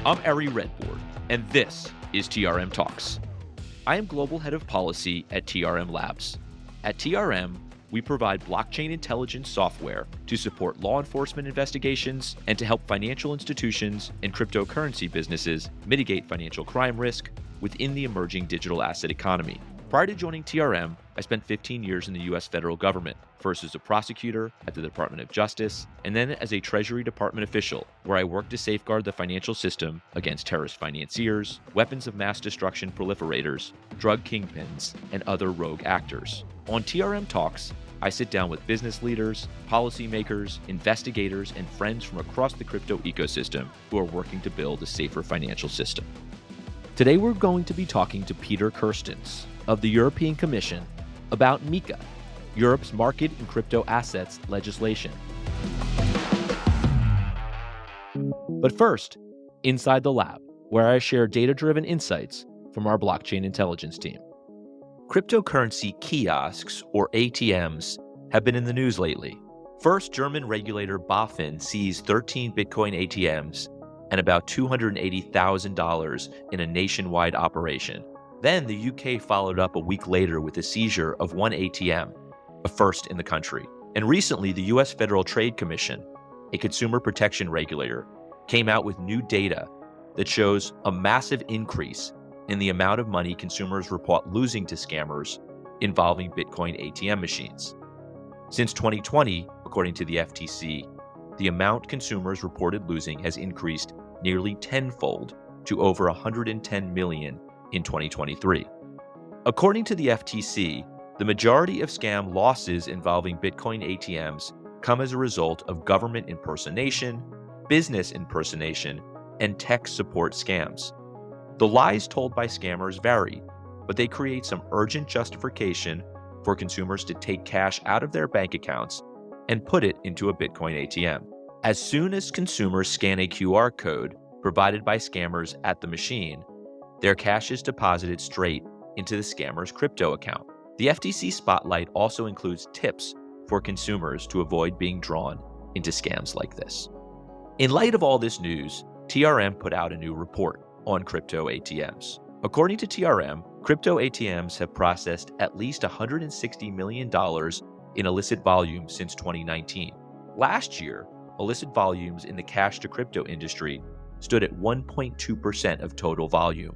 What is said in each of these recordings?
I'm Ari Redbord, and this is TRM Talks. I am Global Head of Policy at TRM Labs. At TRM, we provide blockchain intelligence software to support law enforcement investigations and to help financial institutions and cryptocurrency businesses mitigate financial crime risk within the emerging digital asset economy. Prior to joining TRM, I spent 15 years in the U.S. federal government, first as a prosecutor at the Department of Justice, and then as a Treasury Department official, where I worked to safeguard the financial system against terrorist financiers, weapons of mass destruction proliferators, drug kingpins, and other rogue actors. On TRM Talks, I sit down with business leaders, policymakers, investigators, and friends from across the crypto ecosystem who are working to build a safer financial system. Today, we're going to be talking to Peter Kerstens of the European Commission about MiCA, Europe's market in crypto assets legislation. But first, inside the lab, where I share data-driven insights from our blockchain intelligence team. Cryptocurrency kiosks, or ATMs, have been in the news lately. First, German regulator BaFin seized 13 Bitcoin ATMs and about $280,000 in a nationwide operation. Then the UK followed up a week later with the seizure of one ATM, a first in the country. And recently, the US Federal Trade Commission, a consumer protection regulator, came out with new data that shows a massive increase in the amount of money consumers report losing to scammers involving Bitcoin ATM machines. Since 2020, according to the FTC, the amount consumers reported losing has increased nearly tenfold to over 110 million in 2023. According to the FTC, the majority of scam losses involving Bitcoin ATMs come as a result of government impersonation, business impersonation, and tech support scams. The lies told by scammers vary, but they create some urgent justification for consumers to take cash out of their bank accounts and put it into a Bitcoin ATM. As soon as consumers scan a QR code provided by scammers at the machine, their cash is deposited straight into the scammer's crypto account. The FTC spotlight also includes tips for consumers to avoid being drawn into scams like this. In light of all this news, TRM put out a new report on crypto ATMs. According to TRM, crypto ATMs have processed at least $160 million in illicit volume since 2019. Last year, illicit volumes in the cash-to-crypto industry stood at 1.2% of total volume.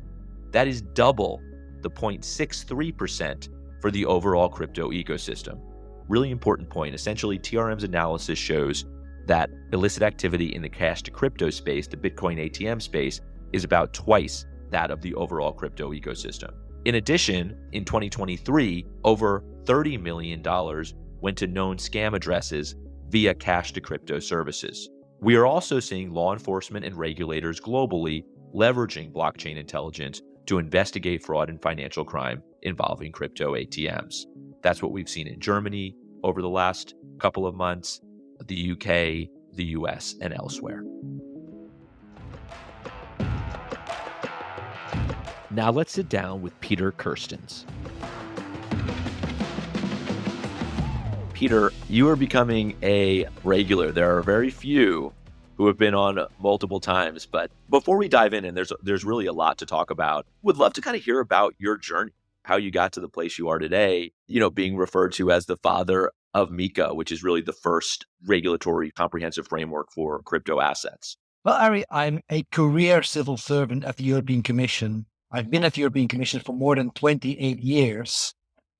That is double the 0.63% for the overall crypto ecosystem. Really important point. Essentially, TRM's analysis shows that illicit activity in the cash-to-crypto space, the Bitcoin ATM space, is about twice that of the overall crypto ecosystem. In addition, in 2023, over $30 million went to known scam addresses via cash-to-crypto services. We are also seeing law enforcement and regulators globally leveraging blockchain intelligence to investigate fraud and financial crime involving crypto ATMs. That's what we've seen in Germany over the last couple of months, the UK, the US, and elsewhere. Now let's sit down with Peter Kerstens. Peter, you are becoming a regular. There are very few who have been on multiple times, but before we dive in, and there's really a lot to talk about, would love to kind of hear about your journey, how you got to the place you are today, being referred to as the father of MiCA, which is really the first regulatory comprehensive framework for crypto assets. Well, Ari, I'm a career civil servant at the European Commission. I've been at the European Commission for more than 28 years.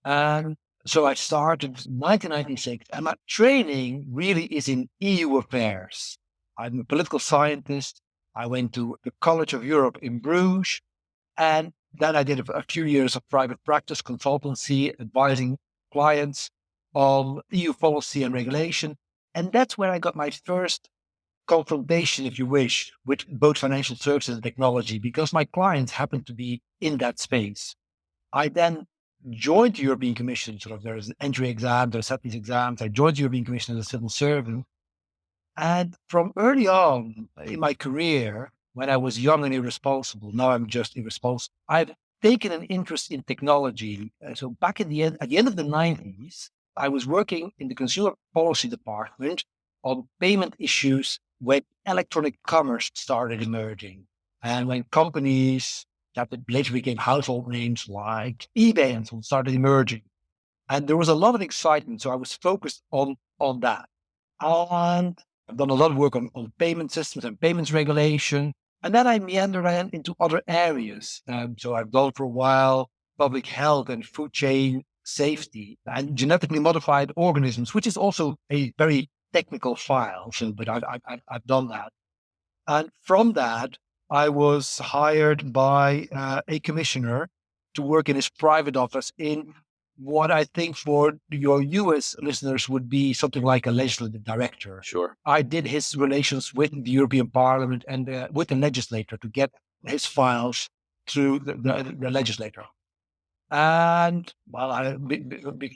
So I started in 1996, and my training really is in EU affairs. I'm a political scientist. I went to the College of Europe in Bruges, and then I did a few years of private practice, consultancy, advising clients on EU policy and regulation. And that's where I got my first confrontation, if you wish, with both financial services and technology, because my clients happened to be in that space. I then joined the European Commission. There's an entry exam, there's set these exams. I joined the European Commission as a civil servant. And from early on in my career, when I was young and irresponsible, now I'm just irresponsible, I've taken an interest in technology. So back at the end of the 90s, I was working in the consumer policy department on payment issues when electronic commerce started emerging. And when companies that later became household names like eBay and so on started emerging, and there was a lot of excitement. So I was focused on that. And I've done a lot of work on payment systems and payments regulation. And then I meandered into other areas. So I've done for a while public health and food chain safety and genetically modified organisms, which is also a very technical file. So, but I've done that. And from that, I was hired by a commissioner to work in his private office in what I think for your US listeners would be something like a legislative director. Sure. I did his relations with the European Parliament and with the legislator to get his files through the legislator. And well,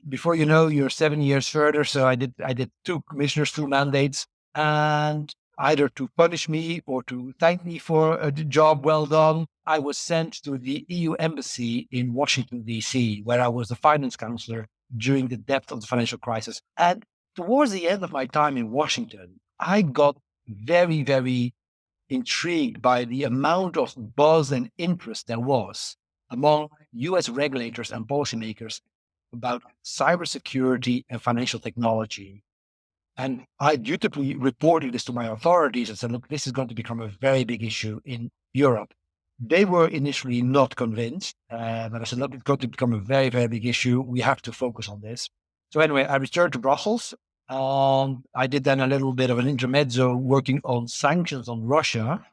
before you know, you're 7 years further. So I did two commissioners, two mandates, and either to punish me or to thank me for a job well done, I was sent to the EU embassy in Washington, D.C., where I was the finance counselor during the depth of the financial crisis. And towards the end of my time in Washington, I got very, very intrigued by the amount of buzz and interest there was among US regulators and policymakers about cybersecurity and financial technology. And I dutifully reported this to my authorities and said, look, this is going to become a very big issue in Europe. They were initially not convinced, but I said, look, it's going to become a very, very big issue. We have to focus on this. So anyway, I returned to Brussels. I did then a little bit of an intermezzo working on sanctions on Russia,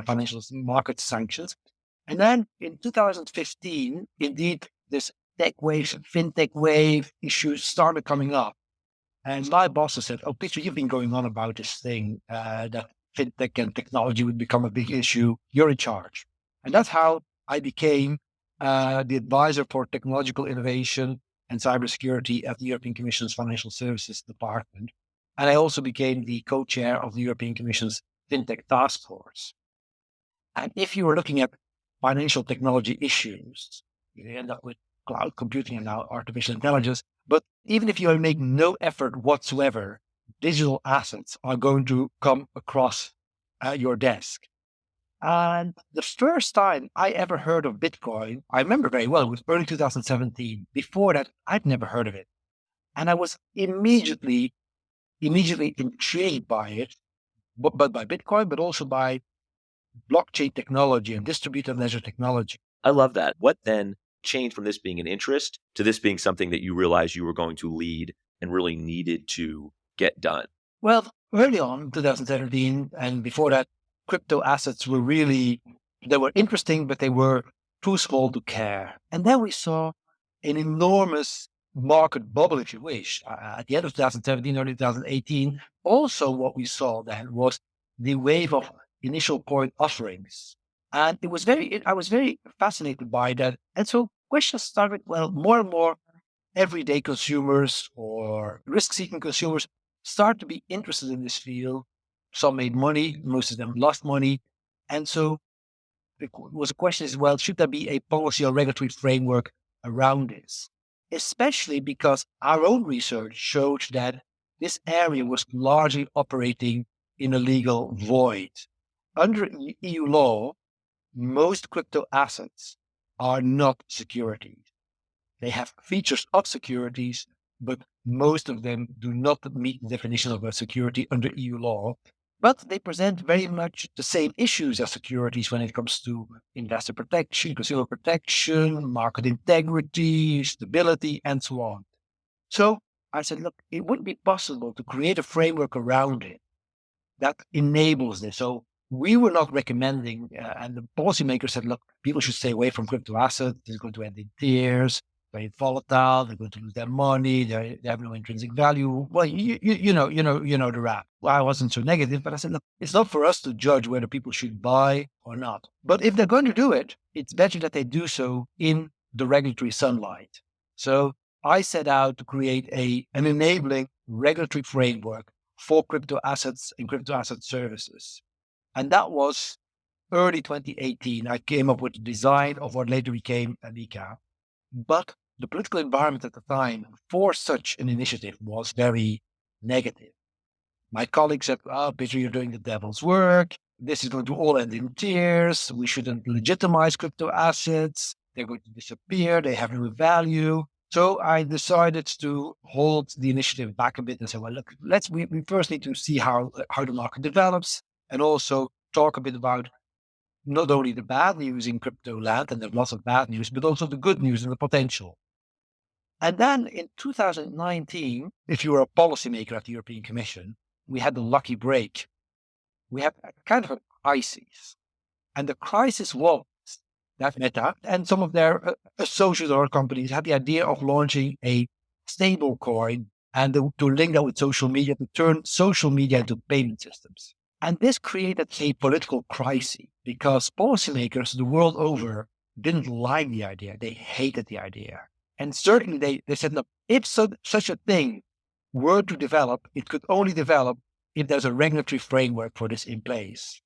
financial market sanctions. And then in 2015, indeed, this tech wave, fintech wave issues started coming up. And my boss said, oh, Peter, you've been going on about this thing, that fintech and technology would become a big issue. You're in charge. And that's how I became the advisor for technological innovation and cybersecurity at the European Commission's Financial Services Department. And I also became the co-chair of the European Commission's FinTech Task Force. And if you were looking at financial technology issues, you end up with cloud computing and now artificial intelligence. But even if you make no effort whatsoever, digital assets are going to come across your desk. And the first time I ever heard of Bitcoin, I remember very well, it was early 2017. Before that, I'd never heard of it. And I was immediately intrigued by it, but by Bitcoin, but also by blockchain technology and distributed ledger technology. I love that. What then changed from this being an interest to this being something that you realized you were going to lead and really needed to get done? Well, early on, 2017, and before that, crypto assets were they were interesting, but they were too small to care. And then we saw an enormous market bubble, if you wish, at the end of 2017, early 2018. Also, what we saw then was the wave of initial coin offerings. And I was very fascinated by that. And so questions started, well, more and more everyday consumers or risk-seeking consumers start to be interested in this field. Some made money, most of them lost money. And so it was a question as well, should there be a policy or regulatory framework around this? Especially because our own research showed that this area was largely operating in a legal void. Under EU law, most crypto assets are not securities. They have features of securities, but most of them do not meet the definition of a security under EU law. But they present very much the same issues as securities when it comes to investor protection, consumer protection, market integrity, stability, and so on. So I said, look, it would be possible to create a framework around it that enables this. So we were not recommending, and the policymakers said, look, people should stay away from crypto assets. It's going to end in tears, very volatile. They're going to lose their money. They have no intrinsic value. Well, you know the rap. Well, I wasn't so negative, but I said, look, it's not for us to judge whether people should buy or not. But if they're going to do it, it's better that they do so in the regulatory sunlight. So I set out to create an enabling regulatory framework for crypto assets and crypto asset services. And that was early 2018. I came up with the design of what later became MiCA. But the political environment at the time for such an initiative was very negative. My colleagues said, oh, Peter, you're doing the devil's work. this is going to all end in tears. We shouldn't legitimize crypto assets. They're going to disappear. They have no value. So I decided to hold the initiative back a bit and say, well, look, we first need to see how the market develops, and also talk a bit about not only the bad news in crypto land, and there's lots of bad news, but also the good news and the potential. And then in 2019, if you were a policymaker at the European Commission, we had the lucky break. We had a kind of a crisis. And the crisis was that Meta and some of their associates or companies had the idea of launching a stable coin and to link that with social media, to turn social media into payment systems. And this created a political crisis because policymakers the world over didn't like the idea. They hated the idea. And certainly they said, no, if such a thing were to develop, it could only develop if there's a regulatory framework for this in place.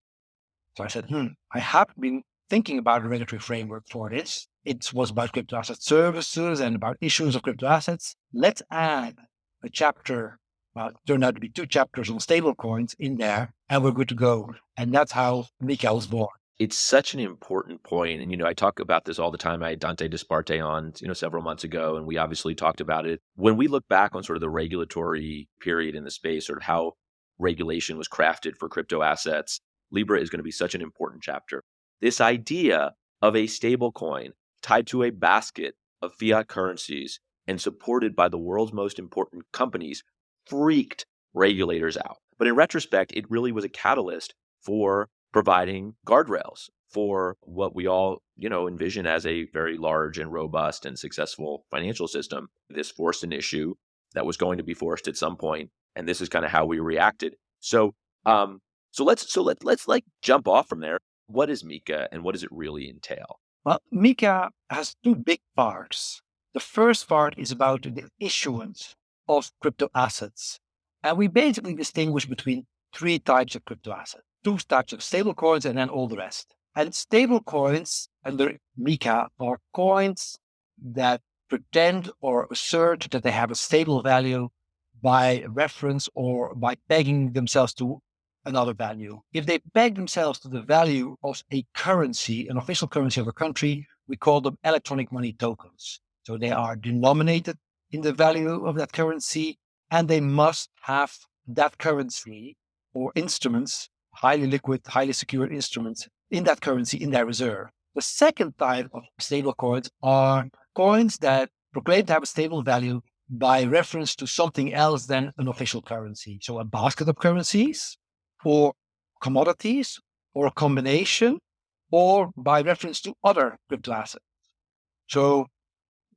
So I said, I have been thinking about a regulatory framework for this. It was about crypto asset services and about issuance of crypto assets. Let's add a chapter. Well, it turned out to be 2 chapters on stable coins in there, and we're good to go. And that's how MiCA was born. It's such an important point. And, I talk about this all the time. I had Dante Disparte on, several months ago, and we obviously talked about it. When we look back on sort of the regulatory period in the space, sort of how regulation was crafted for crypto assets, Libra is going to be such an important chapter. This idea of a stable coin tied to a basket of fiat currencies and supported by the world's most important companies freaked regulators out. But in retrospect, it really was a catalyst for providing guardrails for what we all, envision as a very large and robust and successful financial system. This forced an issue that was going to be forced at some point, and this is kind of how we reacted. So let's like jump off from there. What is MiCA and what does it really entail? Well, MiCA has 2 big parts. The first part is about the issuance of crypto assets. And we basically distinguish between 3 types of crypto assets, 2 types of stable coins, and then all the rest. And stable coins under MiCA are coins that pretend or assert that they have a stable value by reference or by pegging themselves to another value. If they peg themselves to the value of a currency, an official currency of a country, we call them electronic money tokens. So they are denominated in the value of that currency, and they must have that currency or instruments, highly liquid, highly secure instruments in that currency in their reserve. The second type of stable coins are coins that proclaim to have a stable value by reference to something else than an official currency. So a basket of currencies, or commodities, or a combination, or by reference to other crypto assets. So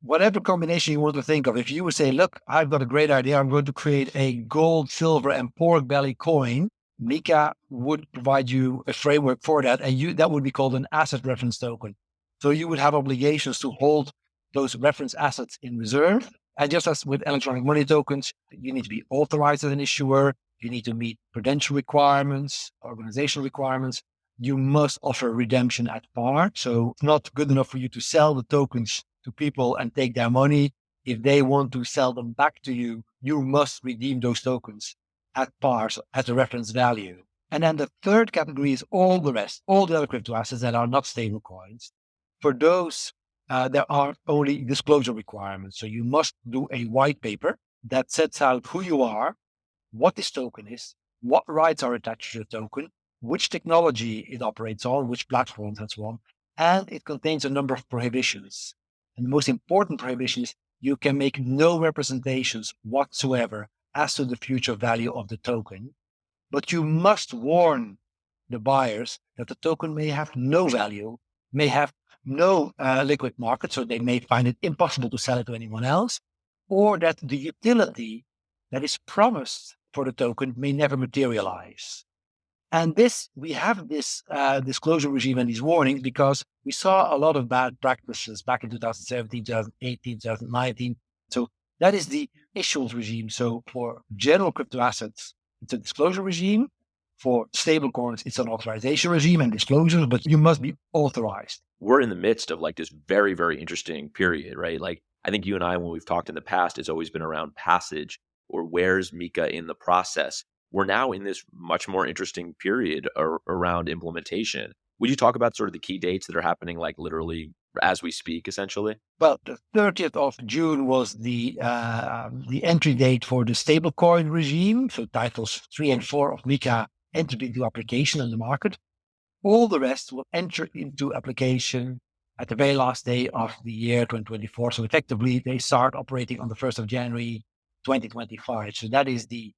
whatever combination you want to think of, if you would say, look, I've got a great idea, I'm going to create a gold, silver, and pork belly coin, MiCA would provide you a framework for that, and that would be called an asset reference token. So you would have obligations to hold those reference assets in reserve. And just as with electronic money tokens, you need to be authorized as an issuer. You need to meet prudential requirements, organizational requirements. You must offer redemption at par. So it's not good enough for you to sell the tokens to people and take their money. If they want to sell them back to you, you must redeem those tokens at par, so at the reference value. And then the third category is all the rest, all the other crypto assets that are not stable coins. For those, there are only disclosure requirements. So you must do a white paper that sets out who you are, what this token is, what rights are attached to the token, which technology it operates on, which platforms and so on. And it contains a number of prohibitions. And the most important prohibition is you can make no representations whatsoever as to the future value of the token, but you must warn the buyers that the token may have no value, may have no liquid market, so they may find it impossible to sell it to anyone else, or that the utility that is promised for the token may never materialize. And we have this disclosure regime and these warnings because we saw a lot of bad practices back in 2017, 2018, 2019. So that is the issuance regime. So for general crypto assets, it's a disclosure regime. For stable coins, it's an authorization regime and disclosures, but you must be authorized. We're in the midst of like this very, very interesting period, right? Like I think you and I, when we've talked in the past, it's always been around passage or where's MiCA in the process. we're now in this much more interesting period around implementation. Would you talk about sort of the key dates that are happening, like literally as we speak, essentially? Well, the 30th of June was the entry date for the stablecoin regime. So titles 3 and 4 of MiCA entered into application in the market. All the rest will enter into application at the very last day of the year 2024. So effectively, they start operating on the 1st of January 2025. So that is the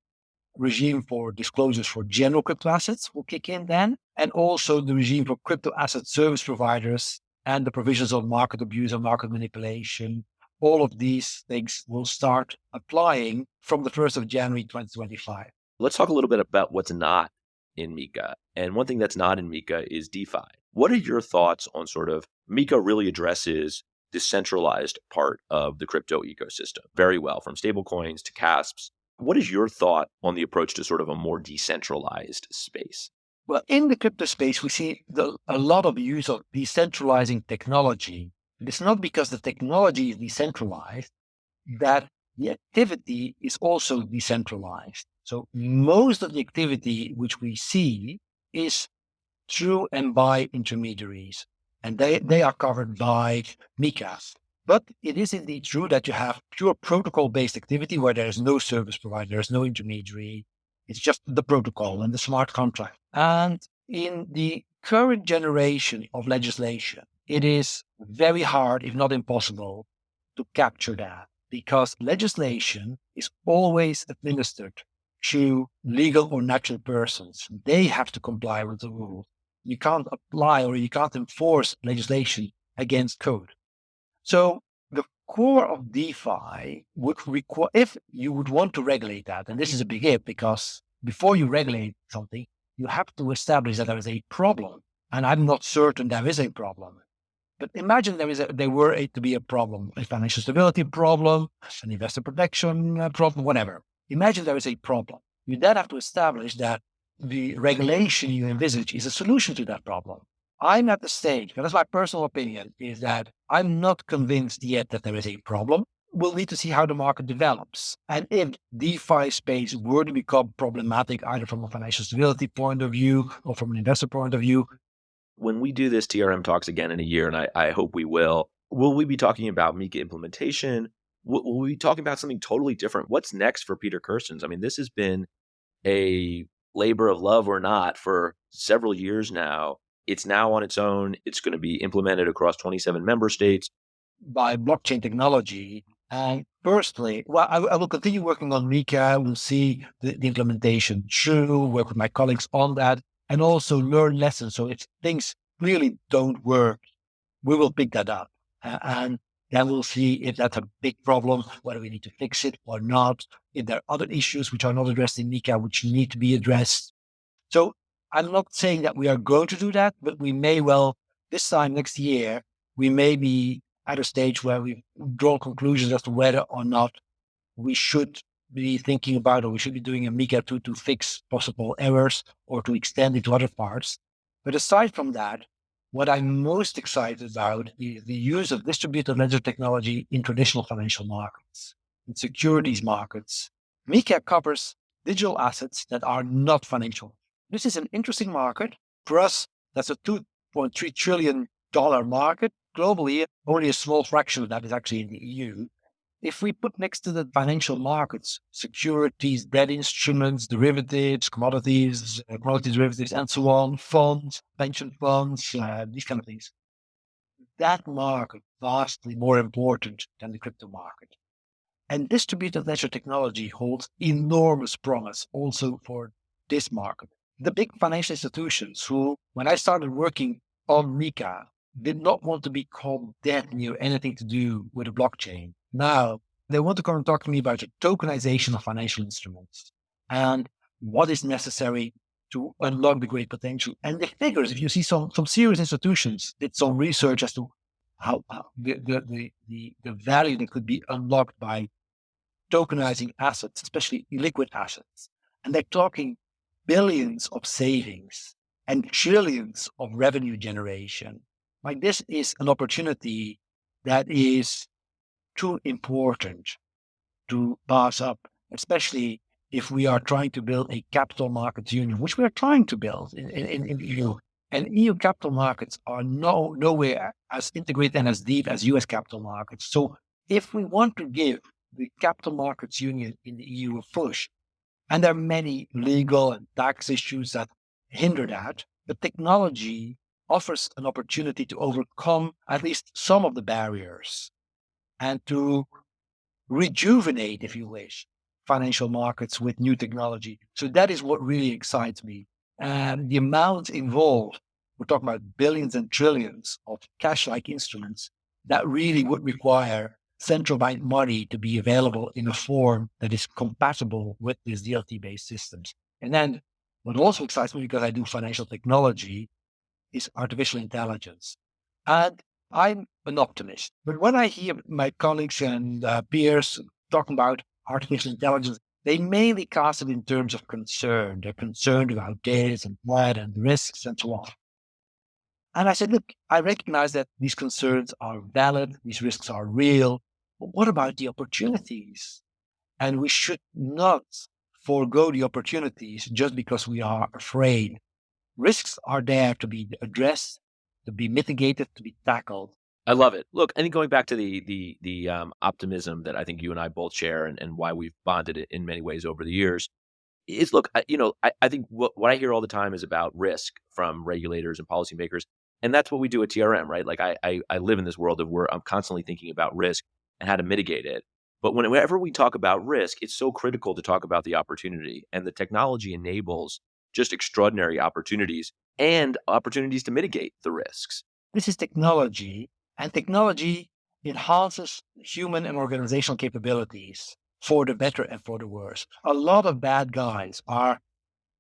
regime for disclosures for general crypto assets will kick in then, and also the regime for crypto asset service providers and the provisions of market abuse and market manipulation. All of these things will start applying from the 1st of January 2025. Let's talk a little bit about what's not in MiCA. And one thing that's not in MiCA is DeFi. What are your thoughts on sort of MiCA really addresses the centralized part of the crypto ecosystem very well, from stablecoins to CASPs. What is your thought on the approach to sort of a more decentralized space? Well, in the crypto space, we see a lot of use of decentralizing technology. It's not because the technology is decentralized that the activity is also decentralized. So most of the activity which we see is through and by intermediaries, and they are covered by MiCA. But it is indeed true that you have pure protocol-based activity where there is no service provider, there is no intermediary. It's just the protocol and the smart contract. And in the current generation of legislation, it is very hard, if not impossible, to capture that, because legislation is always administered to legal or natural persons. They have to comply with the rules. You can't apply or you can't enforce legislation against code. So the core of DeFi would require, if you would want to regulate that, and this is a big if, because before you regulate something, you have to establish that there is a problem. And I'm not certain there is a problem. But imagine there were to be a problem, a financial stability problem, an investor protection problem, whatever. Imagine there is a problem. You then have to establish that the regulation you envisage is a solution to that problem. I'm at the stage, and that's my personal opinion, is that I'm not convinced yet that there is a problem. We'll need to see how the market develops. And if DeFi space were to become problematic, either from a financial stability point of view or from an investor point of view. When we do this TRM Talks again in a year, and I hope we will we be talking about MiCA implementation? Will we be talking about something totally different? What's next for Peter Kerstens? I mean, this has been a labor of love or not for several years now. It's now on its own. It's going to be implemented across 27 member states by blockchain technology. And personally, well, I will continue working on MiCA. We'll see the implementation through, work with my colleagues on that, and also learn lessons. So if things really don't work, we will pick that up. And then we'll see if that's a big problem, whether we need to fix it or not. If there are other issues which are not addressed in MiCA, which need to be addressed. So I'm not saying that we are going to do that, but we may well, this time next year, we may be at a stage where we've drawn conclusions as to whether or not we should be thinking about, or we should be doing a MiCA to fix possible errors or to extend it to other parts. But aside from that, what I'm most excited about is the use of distributed ledger technology in traditional financial markets, in securities markets. MiCA covers digital assets that are not financial. This is an interesting market. For us, that's a $2.3 trillion market. Globally, only a small fraction of that is actually in the EU. If we put next to the financial markets, securities, debt instruments, derivatives, commodities derivatives, and so on, funds, pension funds, these kind of things, that market vastly more important than the crypto market. And distributed ledger technology holds enormous promise also for this market. The big financial institutions who, when I started working on MiCA, did not want to be called dead near anything to do with a blockchain. Now, they want to come and talk to me about the tokenization of financial instruments and what is necessary to unlock the great potential. And the figures, if you see some serious institutions did some research as to how the value that could be unlocked by tokenizing assets, especially liquid assets. And they're talking billions of savings and trillions of revenue generation. Like, this is an opportunity that is too important to pass up, especially if we are trying to build a capital markets union, which we are trying to build in EU. And EU capital markets are nowhere as integrated and as deep as US capital markets. So if we want to give the capital markets union in the EU a push, and there are many legal and tax issues that hinder that, the technology offers an opportunity to overcome at least some of the barriers and to rejuvenate, if you wish, financial markets with new technology. So that is what really excites me. And the amount involved, we're talking about billions and trillions of cash-like instruments that really would require central bank money to be available in a form that is compatible with these DLT-based systems. And then what also excites me, because I do financial technology, is artificial intelligence. And I'm an optimist. But when I hear my colleagues and peers talking about artificial intelligence, they mainly cast it in terms of concern. They're concerned about this and that and risks and so on. And I said, look, I recognize that these concerns are valid, these risks are real. But what about the opportunities? And we should not forego the opportunities just because we are afraid. Risks are there to be addressed, to be mitigated, to be tackled. I love it. Look, I think going back to the optimism that I think you and I both share, and why we've bonded it in many ways over the years, is look, I think what I hear all the time is about risk from regulators and policymakers, and that's what we do at TRM, right? Like I live in this world of where I'm constantly thinking about risk and how to mitigate it. But whenever we talk about risk, it's so critical to talk about the opportunity, and the technology enables just extraordinary opportunities and opportunities to mitigate the risks. This is technology, and technology enhances human and organizational capabilities for the better and for the worse. A lot of bad guys are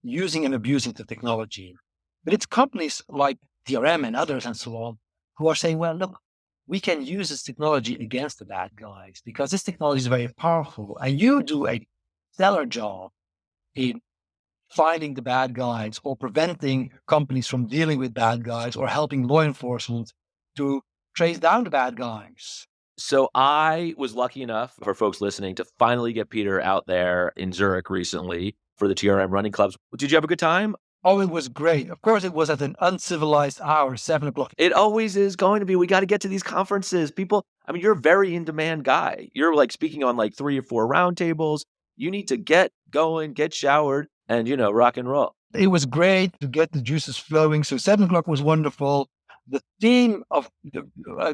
using and abusing the technology, but it's companies like TRM and others and so on who are saying, well, look, we can use this technology against the bad guys because this technology is very powerful, and you do a stellar job in finding the bad guys or preventing companies from dealing with bad guys or helping law enforcement to trace down the bad guys. So I was lucky enough, for folks listening, to finally get Peter out there in Zurich recently for the TRM running clubs. Did you have a good time? Oh, it was great. Of course, it was at an uncivilized hour, 7 o'clock. It always is going to be. We got to get to these conferences. People, I mean, you're a very in-demand guy. You're like speaking on like 3 or 4 roundtables. You need to get going, get showered, and, rock and roll. It was great to get the juices flowing. So 7 o'clock was wonderful. The theme of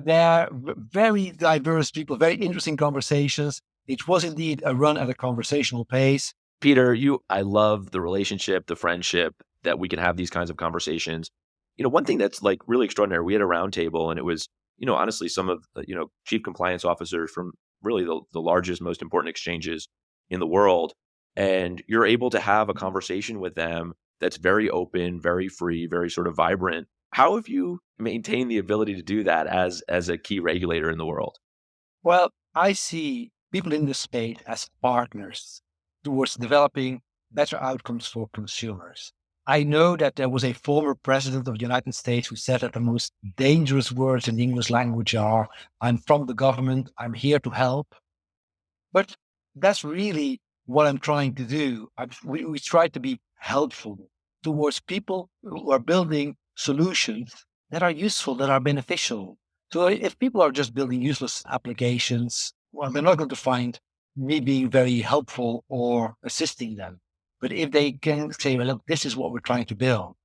there, very diverse people, very interesting conversations. It was indeed a run at a conversational pace. Peter, I love the relationship, the friendship, that we can have these kinds of conversations. One thing that's like really extraordinary, we had a roundtable, and it was, honestly, some of the, chief compliance officers from really the largest, most important exchanges in the world. And you're able to have a conversation with them that's very open, very free, very sort of vibrant. How have you maintained the ability to do that as a key regulator in the world? Well, I see people in this space as partners towards developing better outcomes for consumers. I know that there was a former president of the United States who said that the most dangerous words in the English language are, I'm from the government, I'm here to help. But that's really what I'm trying to do. We try to be helpful towards people who are building solutions that are useful, that are beneficial. So if people are just building useless applications, well, they're not going to find me being very helpful or assisting them. But if they can say, well, look, this is what we're trying to build,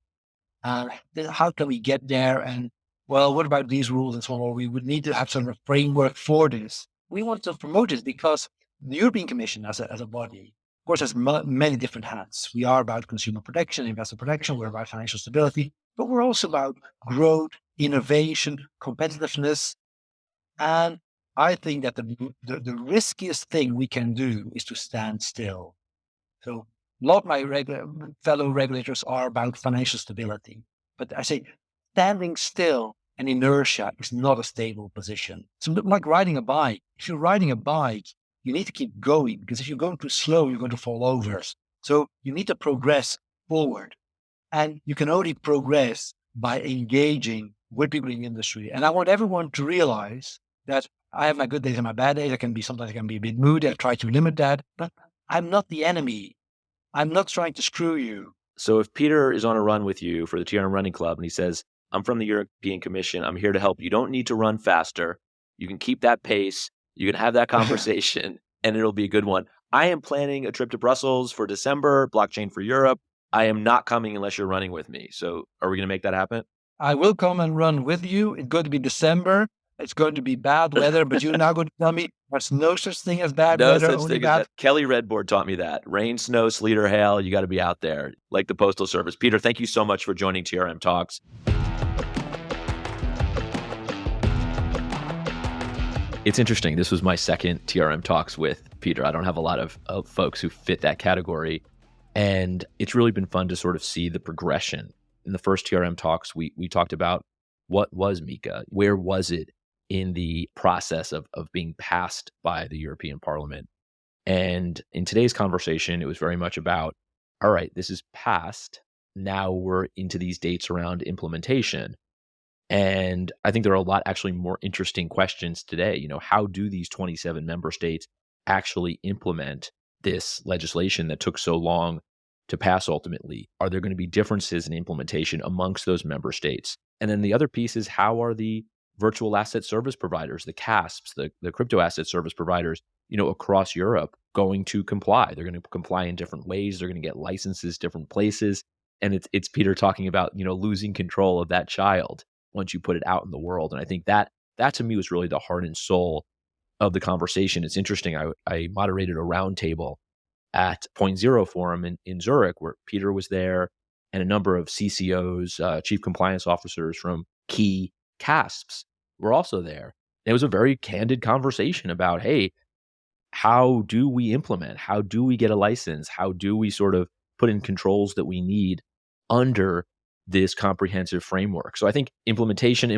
then how can we get there? And, well, what about these rules and so on? Or we would need to have some framework for this. We want to promote it because the European Commission as a body, of course, has many different hats. We are about consumer protection, investor protection, we're about financial stability, but we're also about growth, innovation, competitiveness. And I think that the riskiest thing we can do is to stand still. So a lot of my fellow regulators are about financial stability. But I say standing still and inertia is not a stable position. It's like riding a bike. If you're riding a bike, you need to keep going, because if you're going too slow, you're going to fall over. So you need to progress forward. And you can only progress by engaging with people in the industry. And I want everyone to realize that I have my good days and my bad days. Sometimes I can be a bit moody. I try to limit that, but I'm not the enemy. I'm not trying to screw you. So if Peter is on a run with you for the TRM Running Club and he says, I'm from the European Commission, I'm here to help, you don't need to run faster. You can keep that pace. You can have that conversation and it'll be a good one. I am planning a trip to Brussels for December, blockchain for Europe. I am not coming unless you're running with me. So are we going to make that happen? I will come and run with you. It's going to be December. It's going to be bad weather, but you're now going to tell me there's no such thing as bad weather. No such thing as that. Kelly Redbord taught me that. Rain, snow, sleet, or hail, you got to be out there, like the Postal Service. Peter, thank you so much for joining TRM Talks. It's interesting. This was my second TRM Talks with Peter. I don't have a lot of folks who fit that category. And it's really been fun to sort of see the progression. In the first TRM Talks, we talked about what was MiCA? Where was it in the process of being passed by the European Parliament? And in today's conversation, it was very much about, all right, this is passed. Now we're into these dates around implementation. And I think there are a lot actually more interesting questions today. You know, how do these 27 member states actually implement this legislation that took so long to pass ultimately? Are there going to be differences in implementation amongst those member states? And then the other piece is, how are the virtual asset service providers, the CASPs, the crypto asset service providers, you know, across Europe going to comply? They're going to comply in different ways. They're going to get licenses different places. And it's Peter talking about, you know, losing control of that child once you put it out in the world. And I think that to me was really the heart and soul of the conversation. It's interesting. I moderated a roundtable at Point Zero Forum in Zurich, where Peter was there and a number of CCOs, chief compliance officers from key CASPs were also there. And it was a very candid conversation about, hey, how do we implement? How do we get a license? How do we sort of put in controls that we need under this comprehensive framework? So I think implementation.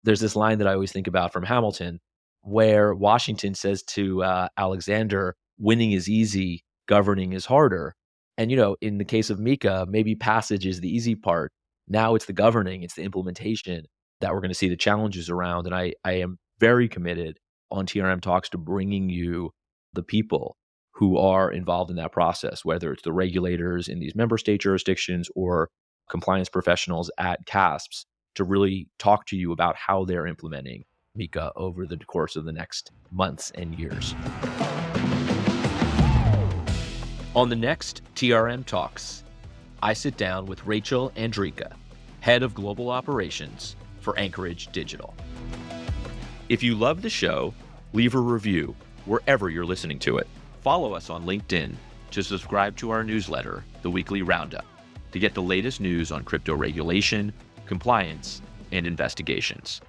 There's this line that I always think about from Hamilton, where Washington says to Alexander, winning is easy, governing is harder. And, you know, in the case of MiCA, maybe passage is the easy part. Now it's the governing, it's the implementation that we're going to see the challenges around. And I am very committed on TRM Talks to bringing you the people who are involved in that process, whether it's the regulators in these member state jurisdictions or compliance professionals at CASPs, to really talk to you about how they're implementing MiCA over the course of the next months and years. On the next TRM Talks, I sit down with Rachel Andrika, Head of Global Operations for Anchorage Digital. If you love the show, leave a review wherever you're listening to it. Follow us on LinkedIn to subscribe to our newsletter, The Weekly Roundup, to get the latest news on crypto regulation, compliance, and investigations.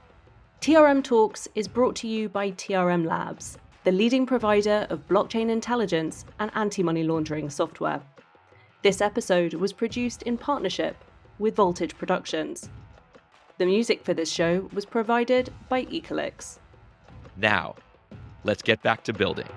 TRM Talks is brought to you by TRM Labs, the leading provider of blockchain intelligence and anti-money laundering software. This episode was produced in partnership with Voltage Productions. The music for this show was provided by Ecolix. Now, let's get back to building.